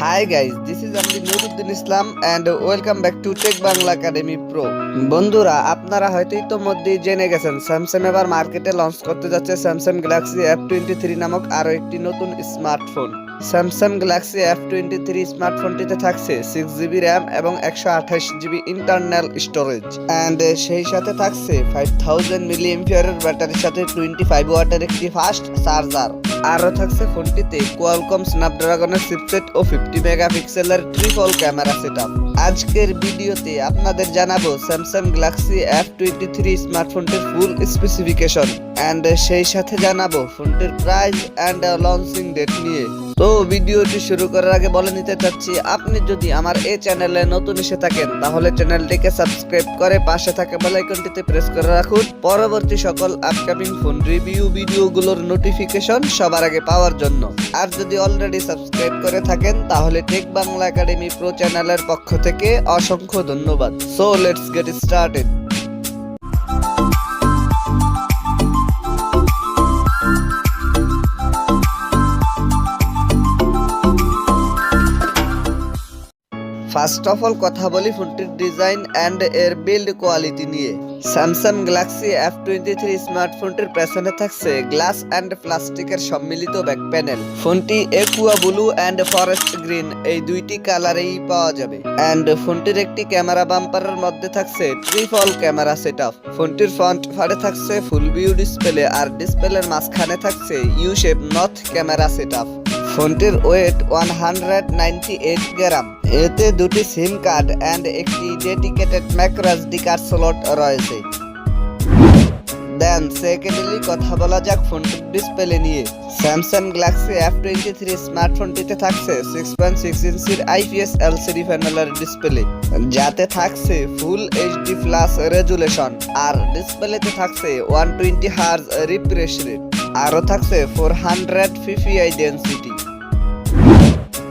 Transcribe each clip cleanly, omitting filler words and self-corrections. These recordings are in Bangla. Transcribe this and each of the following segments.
Hi guys, this is Amdi Nuruddin Islam and welcome back to Tech Bangla Academy Pro. বন্ধুরা আপনারা হয়তো ইতোমধ্যেই জেনে গেছেন স্যামসাং এবার মার্কেটে লঞ্চ করতে যাচ্ছে স্যামসাং গ্যালাক্সি F23 নামক আরো একটি নতুন স্মার্টফোন। স্যামসাং গ্যালাক্সি F23 স্মার্টফোনটিতে থাকছে 6GB RAM এবং 128GB ইন্টারনাল স্টোরেজ এন্ড সেই সাথে থাকছে 5000 mAh ব্যাটারির সাথে 25 ওয়াটের একটি ফাস্ট চার্জার। আরও থাকছে ফোনটিতে কোয়ালকম স্ন্যাপড্রাগনের চিপসেট ও 50 মেগাপিক্সেলের ট্রিপল ক্যামেরা সেটআপ। আজকের ভিডিওতে আপনাদের জানাবো স্যামসাং গ্যালাক্সি F23 স্মার্টফোনটির ফুল স্পেসিফিকেশন এন্ড সেই সাথে জানাবো ফোনটির প্রাইস এন্ড লঞ্চিং ডেট নিয়ে। তো ভিডিওটি শুরু করার আগে বলে নিতে চাচ্ছি, আপনি যদি আমার এই চ্যানেলে নতুন এসে থাকেন তাহলে চ্যানেলটিকে সাবস্ক্রাইব করে পাশে থাকা বেল আইকনটিতে প্রেস করে রাখুন পরবর্তী সকল আপকামিং ফোন রিভিউ ভিডিওগুলোর নোটিফিকেশন সবার আগে পাওয়ার জন্য। আর যদি অলরেডি সাবস্ক্রাইব করে থাকেন তাহলে টেক বাংলা একাডেমি প্রো চ্যানেলের পক্ষ থেকে অসংখ্য ধন্যবাদ। So let's get started. First of all কথা বলি ফোনটির ডিজাইন এন্ড এর বিল্ড কোয়ালিটি নিয়ে। স্যামসাং গ্যালাক্সি F23 স্মার্টফোনটির পেছনে থাকছে গ্লাস এন্ড প্লাস্টিকের সম্মিলিত ব্যাক প্যানেল। ফোনটি aqua blue and forest green এই দুইটি কালারেই পাওয়া যাবে এন্ড ফোনটির একটি ক্যামেরা বাম্পারের মধ্যে থাকছে ট্রিপল ক্যামেরা সেটআপ। ফোনটির ফ্রন্ট ফারে থাকছে ফুল ভিউ ডিসপ্লে আর ডিসপ্লের মাঝখানে থাকছে ইউ শেপ নর্থ ক্যামেরা সেটআপ। ফোনটির ওয়েট 198 গ্রাম। এতে দুটি সিম কার্ড এন্ড একটি ডেডিকেটেড মাইক্রোএসডি কার্ড স্লট রয়েছে। দেন সেকেন্ডলি কথা বলা যাক ফোনটির ডিসপ্লে নিয়ে। স্যামসাং গ্যালাক্সি F23 স্মার্টফোনটিতে থাকছে 6.6 ইঞ্চির IPS LCD প্যানেলের ডিসপ্লে, যাতে থাকছে ফুল HD প্লাস রেজুলেশন আর ডিসপ্লেতে থাকছে 120 হার্জ রিফ্রেশ রেট। আরও থাকছে 400 ppi ডেনসিটি।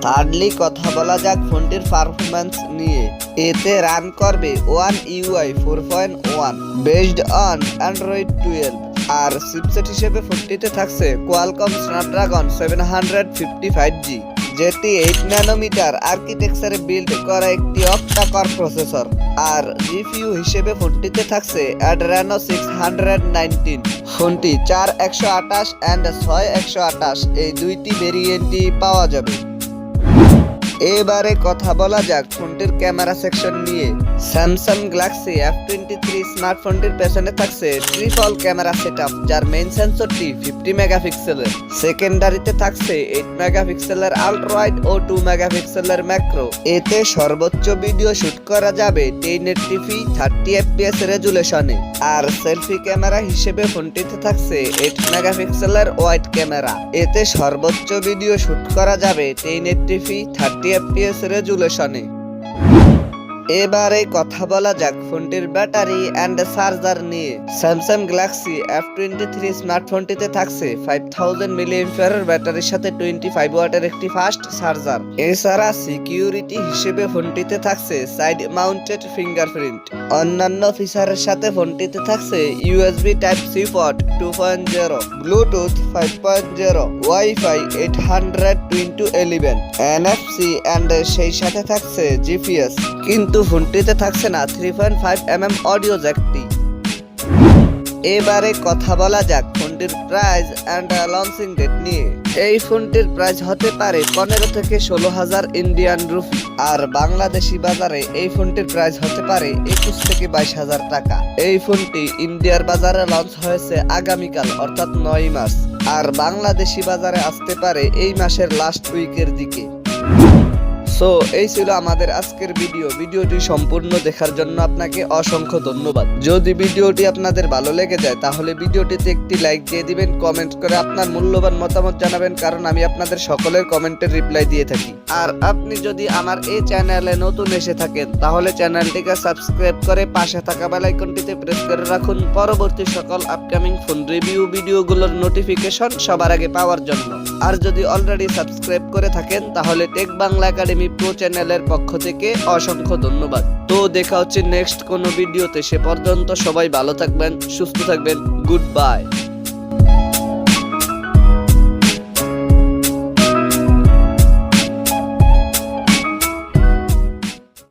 থার্ডলি কথা বলা যাক ফোনটির পারফরম্যান্স নিয়ে। এতে রান করবে One UI 4.1 based on Android 12 আর চিপসেট হিসেবে ফোনটিতে থাকছে কোয়ালকম স্ন্যাপড্রাগন 755G, যেটি 8 ন্যানোমিটার আর্কিটেকচারে বিল্ড করা একটি অক্টা কোর প্রসেসর। আর জিপিইউ হিসেবে ফোনটিতে থাকছে Adreno 619। ফোনটি 4128 এন্ড 6128 এই দুইটি ভেরিয়েন্টই পাওয়া যাবে। এবারে কথা বলা যাক ফোনটির ক্যামেরা সেকশন নিয়ে। স্যামসাং গ্যালাক্সি F23 স্মার্টফোনটির পেছনে থাকছে ট্রিপল ক্যামেরা সেটআপ, যার মেইন সেন্সরটি 50 মেগাপিক্সেলের। সেকেন্ডারিতে থাকছে 8 মেগাপিক্সেলের আল্ট্রা ওয়াইড ও 2 মেগাপিক্সেলের ম্যাক্রো। এতে সর্বোচ্চ ভিডিও শুট করা যাবে 1080p 30 fps রেজুলেশনে। আর সেলফি ক্যামেরা হিসেবে ফোনটিতে থাকছে 8 মেগাপিক্সেলের ওয়াইড ক্যামেরা। এতে সর্বোচ্চ ভিডিও শুট করা যাবে 1080p 30 fps রেজুলেশনে। এবারে কথা বলা যাক ফোনটির ব্যাটারি এন্ড চার্জার নিয়ে। স্যামসাং গ্যালাক্সি F23 স্মার্টফোনটিতে থাকছে 5000 mAh ব্যাটারির সাথে 25 ওয়াটের একটি ফাস্ট চার্জার। এছাড়া সিকিউরিটি হিসেবে ফোনটিতে থাকছে সাইড মাউন্টেড ফিঙ্গারপ্রিন্ট। অন্যান্য ফিচারের সাথে ফোনটিতে থাকছে USB Type-C port 2.0, Bluetooth 5.0, wifi 802.11, NFC and সেই সাথে থাকছে GPS। কিন্তু ফোনটিতে থাকছে না 3.5mm অডিও জ্যাকটি। এবারে কথা বলা যাক ফোনটির প্রাইস এন্ড লঞ্চিং ডেট নিয়ে। এই ফোনটির প্রাইস হতে পারে 15 থেকে 16,000 ইন্ডিয়ান রুপি আর বাংলাদেশি বাজারে এই ফোনটির প্রাইস হতে পারে 21 থেকে 22,000 টাকা। এই ফোনটি ইন্ডিয়ার বাজারে লঞ্চ হয়েছে আগামীকাল অর্থাৎ 9 মার্চ আর বাংলাদেশি বাজারে আসতে পারে এই মাসের লাস্ট উইকের দিকে। সো এই ছিল আমাদের আজকের ভিডিওটি সম্পূর্ণ দেখার জন্য আপনাকে অসংখ্য ধন্যবাদ। যদি ভিডিওটি আপনাদের ভালো লেগে যায় তাহলে ভিডিওটিতে একটি লাইক দিয়ে দিবেন, কমেন্ট করে আপনার মূল্যবান মতামত জানাবেন, কারণ আমি আপনাদের সকলের কমেন্টের রিপ্লাই দিয়ে থাকি। আর আপনি যদি আমার এই চ্যানেলে নতুন এসে থাকেন তাহলে চ্যানেলটিকে সাবস্ক্রাইব করে পাশে থাকা বেল আইকনটিতে প্রেস করে রাখুন পরবর্তী সকল আপকামিং ফোন রিভিউ ভিডিওগুলোর নোটিফিকেশন সবার আগে পাওয়ার জন্য। আর যদি অলরেডি সাবস্ক্রাইব করে থাকেন তাহলে টেক বাংলা একাডেমি প্রো চ্যানেলের পক্ষ থেকে অসংখ্য ধন্যবাদ। তো দেখা হচ্ছে নেক্সট কোনো ভিডিওতে। সে পর্যন্ত সবাই ভালো থাকবেন, সুস্থ থাকবেন। Good bye.